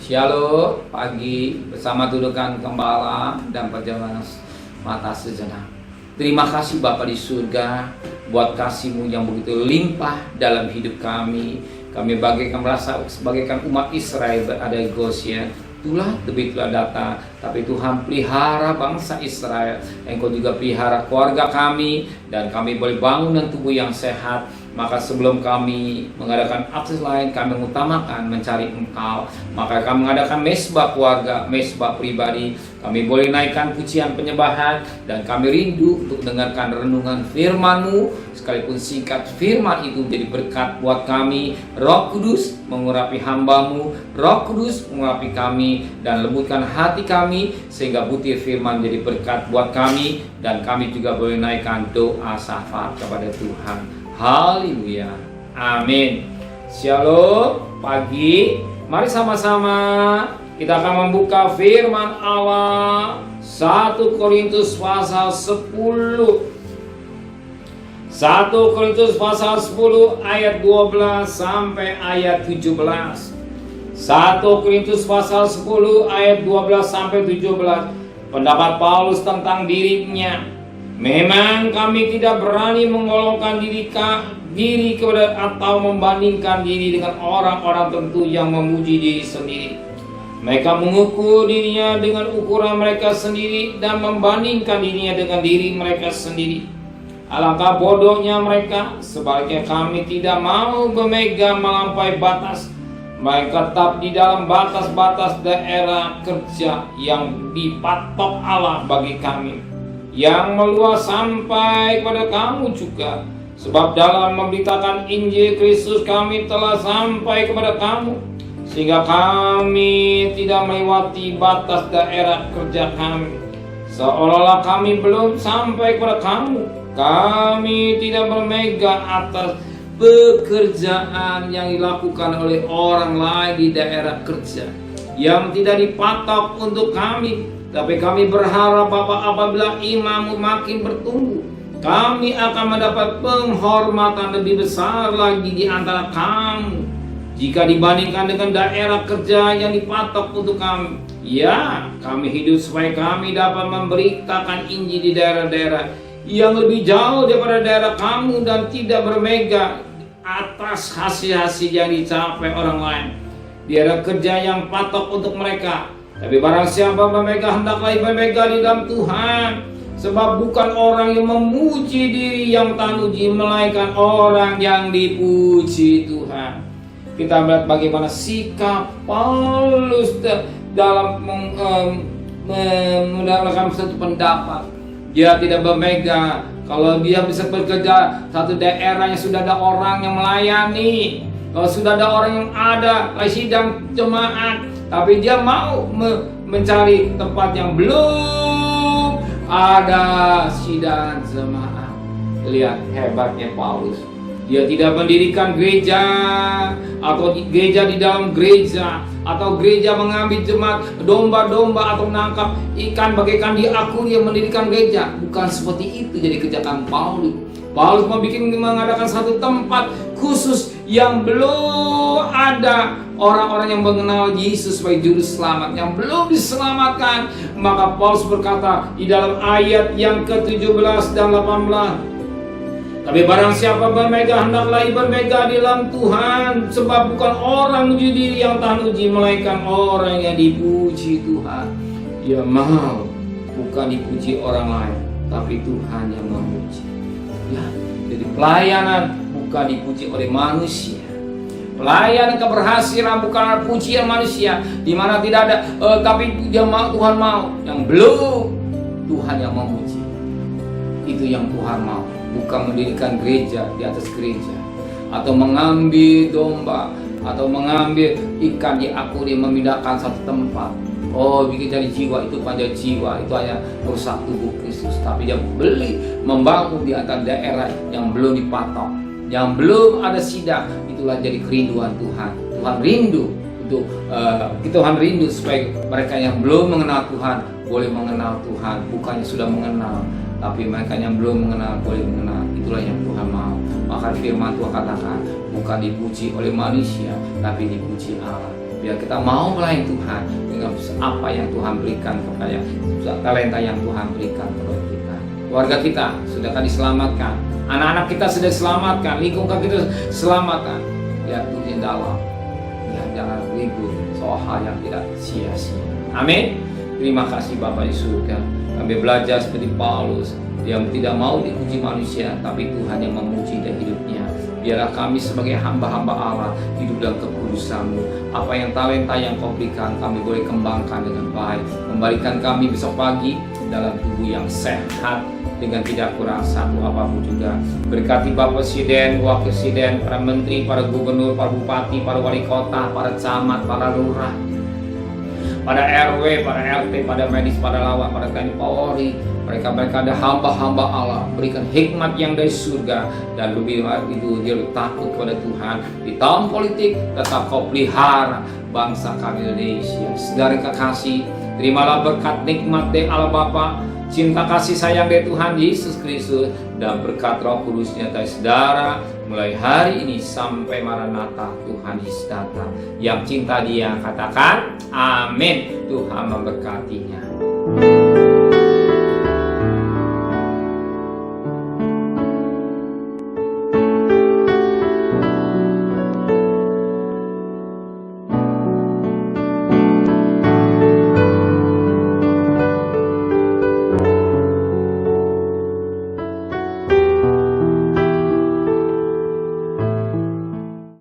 Shalom, pagi bersama Dudukan Gembala dan perjalanan mata sejenak. Terima kasih Bapa di surga buat kasih-Mu yang begitu limpah dalam hidup kami. Kami bagaikan merasa sebagaikan umat Israel berada di Goshen. Itulah debitlah data, tapi Tuhan pelihara bangsa Israel. Engkau juga pelihara keluarga kami, dan kami boleh bangun dan tubuh yang sehat. Maka sebelum kami mengadakan akses lain, kami mengutamakan mencari Engkau. Maka kami mengadakan mesbah keluarga, mesbah pribadi. Kami boleh naikkan pujian penyembahan, dan kami rindu untuk mendengarkan renungan firman-Mu. Sekalipun singkat, firman itu menjadi berkat buat kami. Roh Kudus mengurapi hamba-Mu, Roh Kudus mengurapi kami, dan lembutkan hati kami, sehingga butir firman menjadi berkat buat kami, dan kami juga boleh naikkan doa syafaat kepada Tuhan. Haleluya, amin. Shalom, pagi. Mari sama-sama kita akan membuka firman Allah 1 Korintus pasal 10. 1 Korintus pasal 10 ayat 12 sampai ayat 17. 1 Korintus pasal 10 ayat 12 sampai 17. Pendapat Paulus tentang dirinya. Memang kami tidak berani menggolongkan diri kepada atau membandingkan diri dengan orang-orang tertentu yang memuji diri sendiri. Mereka mengukur dirinya dengan ukuran mereka sendiri dan membandingkan dirinya dengan diri mereka sendiri. Alangkah bodohnya mereka. Sebaliknya kami tidak mau memegang melampaui batas. Mereka tetap di dalam batas-batas daerah kerja yang dipatok Allah bagi kami, yang meluas sampai kepada kamu juga. Sebab dalam memberitakan Injil Kristus kami telah sampai kepada kamu, sehingga kami tidak melewati batas daerah kerja kami, seolah-olah kami belum sampai kepada kamu. Kami tidak bermegah atas pekerjaan yang dilakukan oleh orang lain di daerah kerja yang tidak dipatok untuk kami. Tapi kami berharap Bapak, apabila imanmu makin bertumbuh, kami akan mendapat penghormatan lebih besar lagi di antara kamu, jika dibandingkan dengan daerah kerja yang dipatok untuk kami. Ya, kami hidup supaya kami dapat memberitakan Injil di daerah-daerah yang lebih jauh daripada daerah kamu, dan tidak bermegah atas hasil-hasil yang dicapai orang lain di daerah kerja yang patok untuk mereka. Tapi barang siapa memegang, hendaklah memegang di dalam Tuhan. Sebab bukan orang yang memuji diri yang tanuji, melainkan orang yang dipuji Tuhan. Kita melihat bagaimana sikap Paulus dalam mendapatkan satu pendapat. Dia tidak memegang. Kalau dia bisa bekerja satu daerah yang sudah ada orang yang melayani, kalau sudah ada orang yang ada sidang jemaat, tapi dia mau mencari tempat yang belum ada sidang jemaat. Lihat hebatnya Paulus. Dia tidak mendirikan gereja, atau gereja di dalam gereja, atau gereja mengambil jemaat domba-domba, atau menangkap ikan bagaikan di akuarium mendirikan gereja. Bukan seperti itu jadi kerjakan Paulus. Paulus mengadakan satu tempat khusus yang belum ada orang-orang yang mengenal Yesus sebagai juru selamat, yang belum diselamatkan. Maka Paulus berkata di dalam ayat yang ke-17 dan 18, tapi barang siapa bermegah, hendaklah bermegah di dalam Tuhan. Sebab bukan orang memuji diri yang tahan uji, melainkan orang yang dipuji Tuhan. Dia mau bukan dipuji orang lain, tapi Tuhan yang memuji. Ya, jadi pelayanan bukan dipuji oleh manusia. Pelayanan keberhasilan bukan pujian manusia, di mana tidak ada tapi dia mau, Tuhan mau. Yang belum, Tuhan yang memuji. Itu yang Tuhan mau. Bukan mendirikan gereja di atas gereja, atau mengambil domba, atau mengambil ikan di akuarium memindahkan satu tempat. Oh, bikin jadi jiwa, itu panjang jiwa, itu hanya merusak tubuh Kristus. Tapi dia membangun di antara daerah yang belum dipatok, yang belum ada sidang. Itulah jadi kerinduan Tuhan. Tuhan rindu untuk Tuhan rindu supaya mereka yang belum mengenal Tuhan boleh mengenal Tuhan. Bukannya sudah mengenal, tapi mereka yang belum mengenal boleh mengenal. Itulah yang Tuhan mau. Maka firman Tuhan katakan, bukan dipuji oleh manusia, tapi dipuji Allah. Biar kita mau melayani Tuhan dengan apa yang Tuhan berikan kepada talenta yang Tuhan berikan kepada kita. Keluarga kita sudah akan diselamatkan, anak-anak kita sudah diselamatkan, lingkungan kita selamatkan. Lihat Tuhan dalam, ya jangan ribut soal hal yang tidak sia-sia. Amin. Terima kasih Bapa di surga. Kami belajar seperti Paulus yang tidak mau dipuji manusia, tapi Tuhan yang memuji dan hidupnya. Biarlah kami sebagai hamba-hamba Allah hidup dalam kekudusan-Mu. Apa yang talenta yang Kau berikan, kami boleh kembangkan dengan baik. Kembalikan kami besok pagi dalam tubuh yang sehat, dengan tidak kurang satu apapun juga. Berkati Bapak Presiden, Wakil Presiden, para Menteri, para Gubernur, para Bupati, para Wali Kota, para Camat, para Lurah, pada RW, pada RT, pada medis, pada lawak, pada TNI Polri. Mereka ada hamba-hamba Allah. Berikan hikmat yang dari surga. Dan lebih itu dia takut kepada Tuhan. Di tahun politik tetap Kau pelihara bangsa kami Indonesia. Saudara kekasih, terimalah berkat nikmat dari Allah Bapa, cinta kasih sayang dari Tuhan Yesus Kristus, dan berkat Roh Kudus nyata saudara mulai hari ini sampai Maranatha Tuhan Yesus datang. Yang cinta Dia katakan amin. Tuhan memberkatinya.